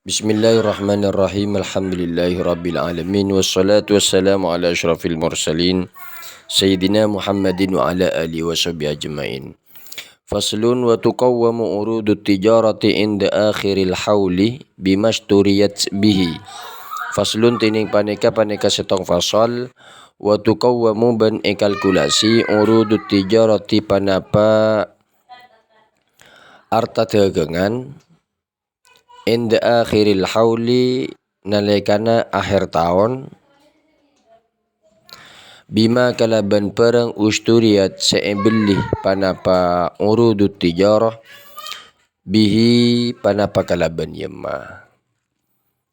Bismillahirrahmanirrahim. Alhamdulillahirabbil alamin wassalatu wassalamu ala asyrafil mursalin sayyidina Muhammadin wa ala alihi washabihi ajmain. Faslun wa tuqawwamu urudut tijarati inda akhiril hauli bimashturiyat bihi. Faslun tining paneka setong fasal wa tuqawwamu ban kalkulasi urudut tijarati panapa arta dagangan inda akhiril hauli nalikana akhir tahun bima kalaban perang usturiat seembelih panapa urudut tijarah bihi panapa kalaban yema.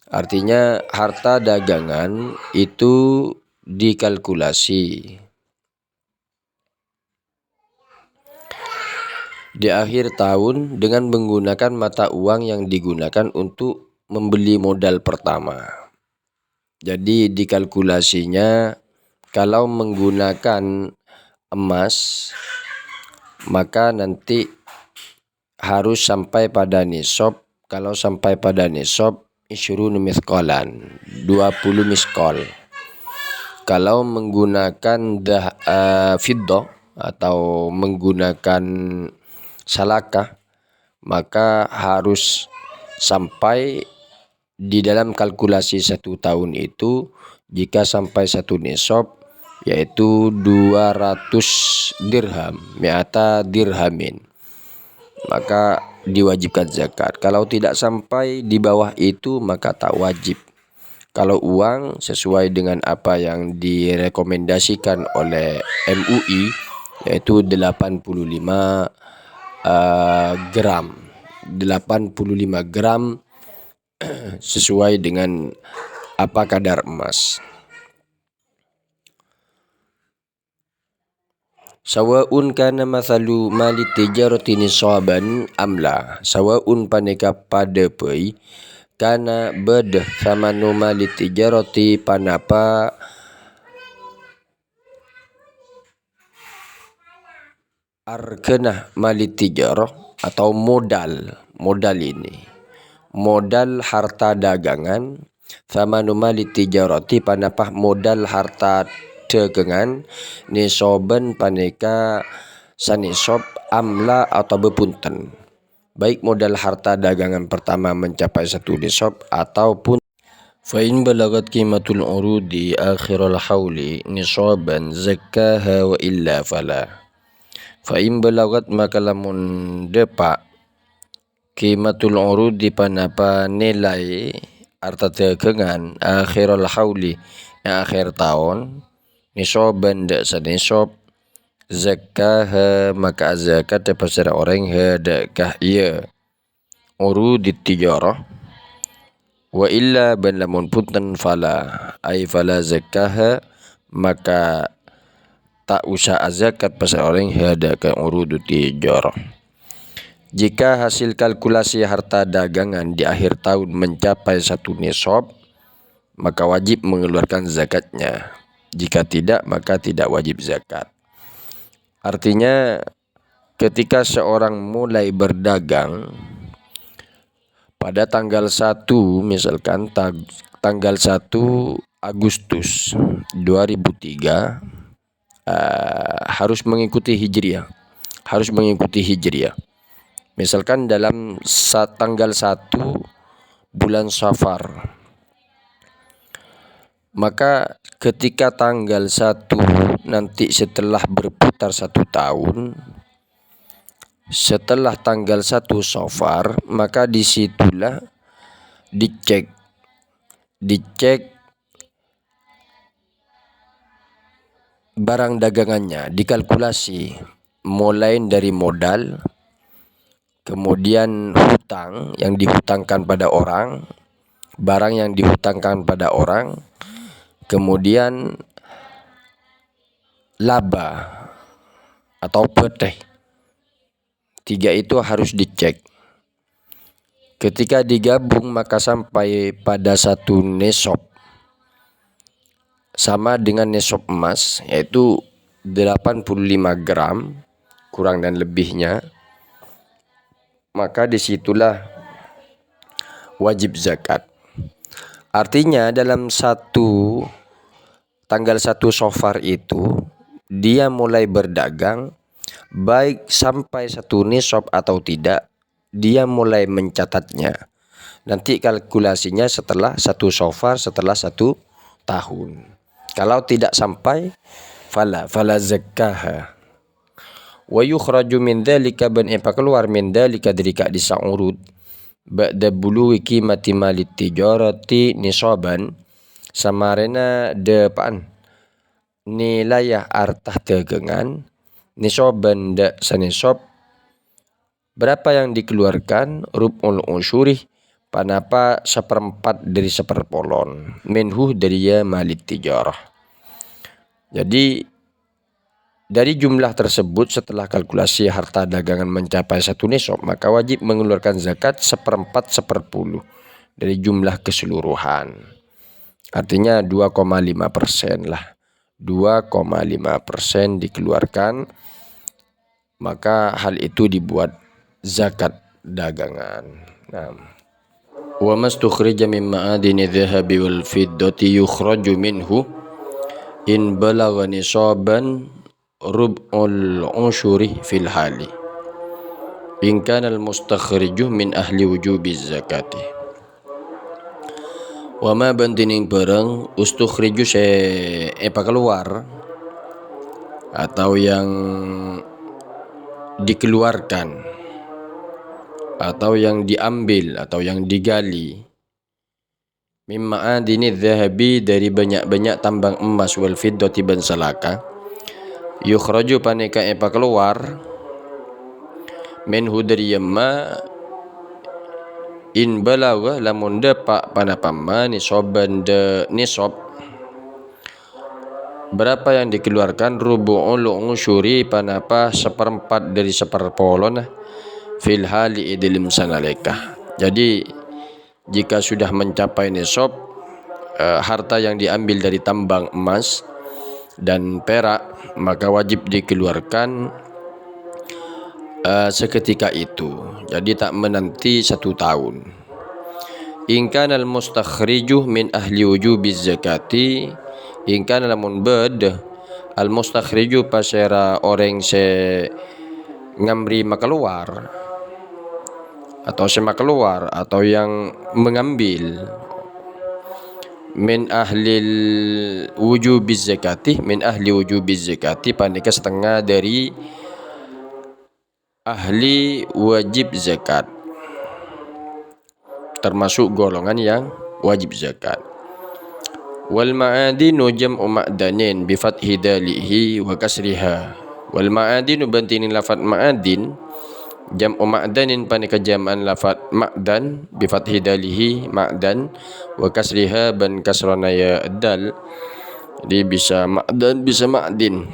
Artinya harta dagangan itu dikalkulasi di akhir tahun dengan menggunakan mata uang yang digunakan untuk membeli modal pertama. Jadi dikalkulasinya kalau menggunakan emas maka nanti harus sampai pada nisab. Kalau sampai pada nisab isyrun misqalan 20 miskol. Kalau menggunakan fiddah atau menggunakan salakah maka harus sampai di dalam kalkulasi 1 tahun itu jika sampai 1 nisab yaitu 200 dirham, mi'ata dirhamin, maka diwajibkan zakat. Kalau tidak sampai di bawah itu maka tak wajib. Kalau uang sesuai dengan apa yang direkomendasikan oleh MUI yaitu 85 gram sesuai dengan apa kadar emas. Sawaun kana mathalu mali tijarati nisaban amla. Sawaun paneka pada pei kana bedah samanu mali tijarati panapa arkenah mali tijarah atau modal ini, modal harta dagangan, sama mali tijarati panapa modal harta dagangan nisoban paneka sanisab amla atau bepunten, baik modal harta dagangan pertama mencapai 1 nisab ataupun fa in balagat qimatul urudi akhirul hauli nisaban zakkaha wa illa fala. Fa in balagat maka lamun depa qimatul urudi panapa nilai harta dagangan akhirul hauli akhir tahun nisaban dak sanisab zakkaha maka zakat pasar orang hadakah ia urudi tijarah wa illa ban lamun punten fala ay fala zakkaha maka tak usah zakat pasal orang hadakan urudut tijarah. Jika hasil kalkulasi harta dagangan di akhir tahun mencapai 1 nisab maka wajib mengeluarkan zakatnya. Jika tidak maka tidak wajib zakat. Artinya ketika seorang mulai berdagang pada tanggal 1 misalkan tanggal 1 Agustus 2003 harus mengikuti hijriah. Misalkan dalam tanggal 1 bulan Safar, maka ketika tanggal 1 nanti setelah berputar 1 tahun, setelah tanggal 1 Safar, maka disitulah dicek barang dagangannya, dikalkulasi mulai dari modal, kemudian hutang yang dihutangkan pada orang, barang yang dihutangkan pada orang, kemudian laba atau peteh. 3 itu harus dicek. Ketika digabung maka sampai pada 1 nisab sama dengan nisab emas yaitu 85 gram kurang dan lebihnya, maka disitulah wajib zakat. Artinya dalam tanggal 1 Safar itu dia mulai berdagang, baik sampai 1 nisab atau tidak, dia mulai mencatatnya. Nanti kalkulasinya setelah 1 Safar, setelah 1 tahun. Kalau tidak sampai, fala zakkaha. Wa yukhraju min dzalika keluar min dzalika dari di sa'urud ba'da buluwi qimati malit tijarati nisaban samarena depan nilai artah dagangan nisaban da sanisab berapa yang dikeluarkan rub'ul usyuri panapa 1/4 dari 1/8 minhu dari ya malit tijarah. Jadi dari jumlah tersebut setelah kalkulasi harta dagangan mencapai 1 nisab, maka wajib mengeluarkan zakat 1/4 1/10 dari jumlah keseluruhan. Artinya 2,5% lah. 2,5% dikeluarkan, maka hal itu dibuat zakat dagangan. Nah. Wa mastukhrija min ma'adini dhahabi wal fiddati yukhraju minhu in balagha nisaban rub'ul usyuri fil hali in kana al mustakhriju min ahli wujubiz zakati. Wa ma bantining barang ustukhriju keluar atau yang dikeluarkan atau yang diambil atau yang digali mimma adini dhahabi dari banyak-banyak tambang emas wal fiddati ban salaka yukhraju paneka keluar minhu dari yamma in balagha lamun dapat panapama nisaban de nisab berapa yang dikeluarkan rubu'ul usyuri panapa 1/4 dari 1/8 fil hali idilim sanaleka. Jadi jika sudah mencapai nisab harta yang diambil dari tambang emas dan perak, maka wajib dikeluarkan seketika itu. Jadi tak menanti 1 tahun. In kana al mustakhriju min ahli wujubiz zakati, in kana lamun bad al mustakhriju pasera orang se ngamri makeluar atau semakeluar atau yang mengambil min ahli wujubiz zakati, min ahli wujubiz zakati panika setengah dari ahli wajib zakat, termasuk golongan yang wajib zakat. Wal ma'adinu jam'u ma'danin bi fathi dalihi wa kasriha. Wal ma'adinu bantinin lafat ma'adin jam'u ma'danin panika jam'an lafat ma'dan bi fathi dalihi ma'dan wa kasriha ban kasrana ya dal. Jadi bisa ma'dan bisa ma'din.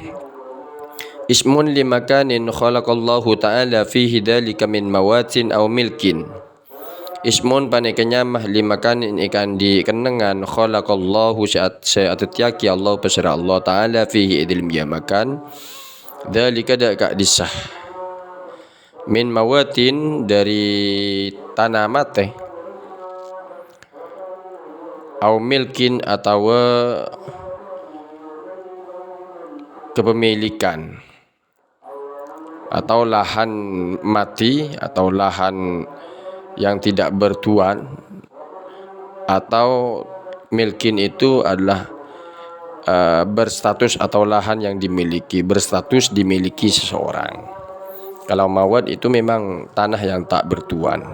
Ismun li makanin khalaqallahu ta'ala fihi dalika min mawatin aw milkin. Ismun panikanya mah li makanin ikan di kenengan khalaqallahu se'atutiaki Allah pesera Allah ta'ala fihi idil miya makan dalika dak disah min mawatin dari tanah mate aw milkin atau kepemilikan atau lahan mati atau lahan yang tidak bertuan atau milkin itu adalah berstatus atau lahan yang berstatus dimiliki seseorang. Kalau mawad itu memang tanah yang tak bertuan,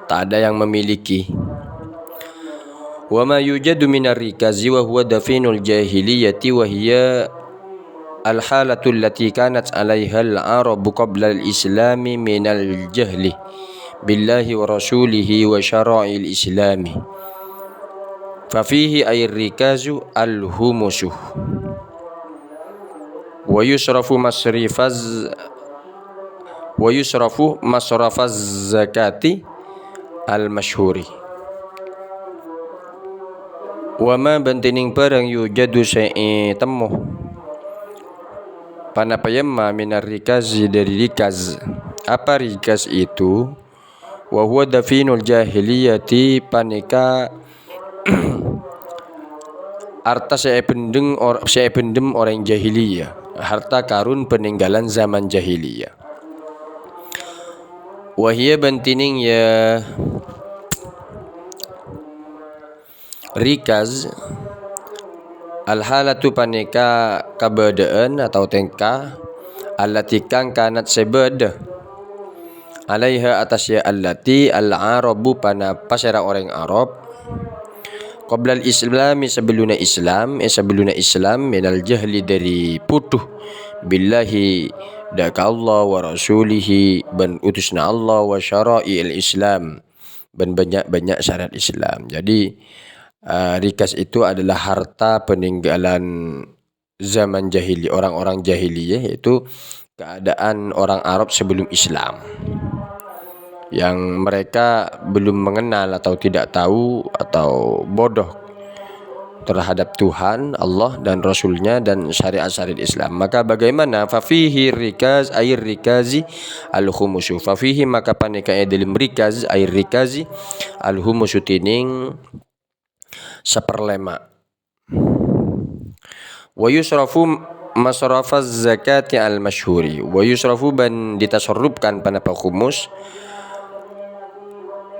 tak ada yang memiliki. Wa ma yujadu minar rikazi wa huwa dafinul jahiliyati wa hiya al-halatu allati kanat 'alaiha al-arabu qabla al-islami minal jahli billahi wa rasulihi wa syara'il islami. Fa fihi ayr rikazu al-humusuh wa yusrafu masrafaz zakati al-mashhuri. Wa ma bantining barang yujadu temu panapayamma minar rikazi dari rikaz. Apa rikaz itu? wa huwa dafinul jahiliyati panika harta saya pendem orang jahiliyah, harta karun peninggalan zaman jahiliyah. Wahia bantining ya rikaz al-halatu paneka kabadaan atau tengkah allati kang kanat sebed alaiha atas ya allati al-arabu pana pasera orang Arab qabla al-islami sebeluna Islam minal jahli dari putuh billahi daka Allah wa rasulihi ban utusna Allah wa syara'i'il Islam ban banyak-banyak syarat Islam. Jadi rikas itu adalah harta peninggalan zaman jahili, orang-orang jahiliyah, yaitu keadaan orang Arab sebelum Islam yang mereka belum mengenal atau tidak tahu atau bodoh terhadap Tuhan, Allah dan Rasulnya dan syariat-syariat Islam. Maka bagaimana? Fafihi rikaz air rikazi al-humusu. Fafihi maka panikanya dalam rikaz air rikazi al-humusu tining seperlema. Wa yusrafu masrafaz zakati al-masyhuri. Wa yusrafu ban ditasarrufkan panapa khumus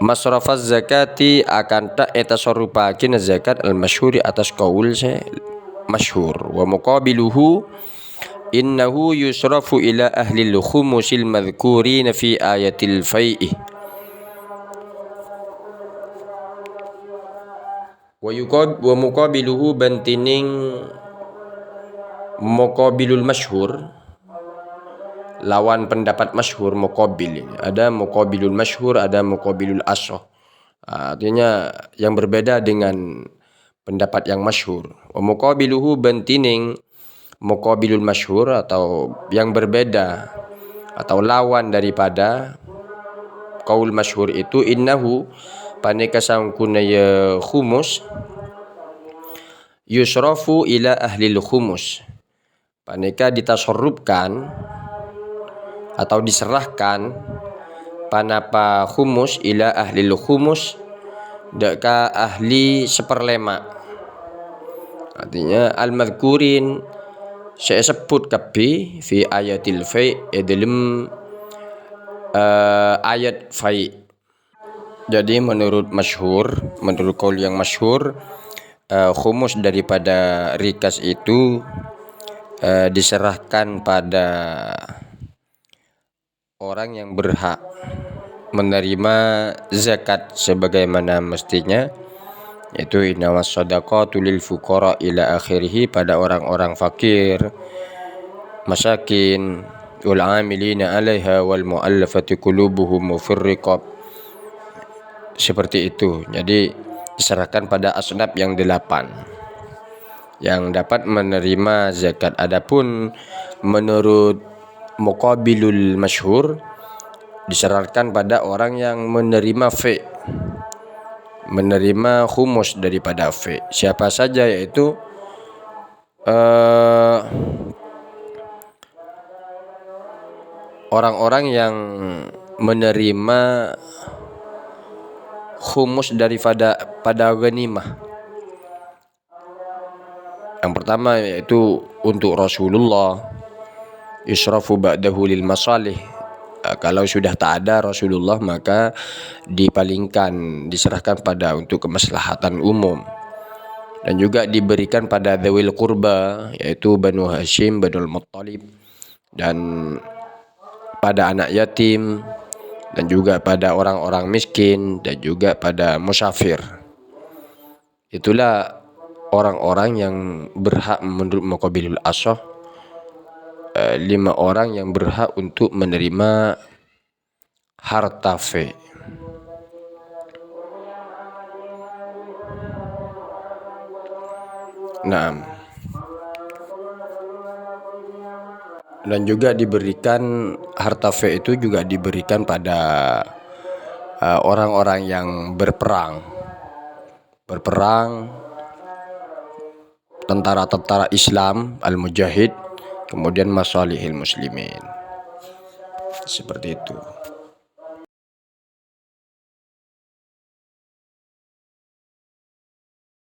masrafaz zakati akan tak etasarupakin zakat al-masyhuri atas qaul saya masyhur. Wa muqabiluhu innahu yusrafu ila ahli al-khumusil madhkurin fi ayatil fai'i. Wa muqabiluhu bantining muqabilul masyhur, lawan pendapat masyhur muqabil ini. Ada muqabilul masyhur, ada muqabilul ashah. Artinya yang berbeda dengan pendapat yang masyhur. Wa muqabiluhu bantining muqabilul masyhur atau yang berbeda atau lawan daripada qaul masyhur itu innahu paneka sangkuna ya khumus yusrafu ila ahlil khumus. Paneka ditasarrufkan atau diserahkan panapa khumus ila ahlil khumus deka ahli seperlema. Artinya al-madhkurin saya sebut kapi fi ayatil fai dalam ayat fai. Jadi menurut qaul yang masyhur khumus daripada rikas itu diserahkan pada orang yang berhak menerima zakat sebagaimana mestinya, yaitu innamas shadaqatu lil fuqara ila akhirih, pada orang-orang fakir, masakin, wal amilina 'alaiha wal mu'allafati qulubuhum wa fir riqab. Seperti itu. Jadi diserahkan pada asnaf yang 8 yang dapat menerima zakat. Adapun menurut muqabilul masyhur diserahkan pada orang yang menerima fi, menerima khumus daripada fi. Siapa saja, yaitu orang-orang yang menerima khumus daripada pada ghanimah. Yang pertama yaitu untuk Rasulullah, yusrafu ba'dahu lil masalih. Kalau sudah tak ada Rasulullah maka dipalingkan, diserahkan pada untuk kemaslahatan umum. Dan juga diberikan pada dzawil qurba, yaitu Banu Hashim, Banul Muttalib, dan pada anak yatim, dan juga pada orang-orang miskin, dan juga pada musafir. Itulah orang-orang yang berhak menurut muqabilul ashah, 5 orang yang berhak untuk menerima harta fi. Naam. Dan juga diberikan harta fi itu juga diberikan pada orang-orang yang berperang, tentara-tentara Islam, al-mujahid, kemudian masalihil muslimin. Seperti itu.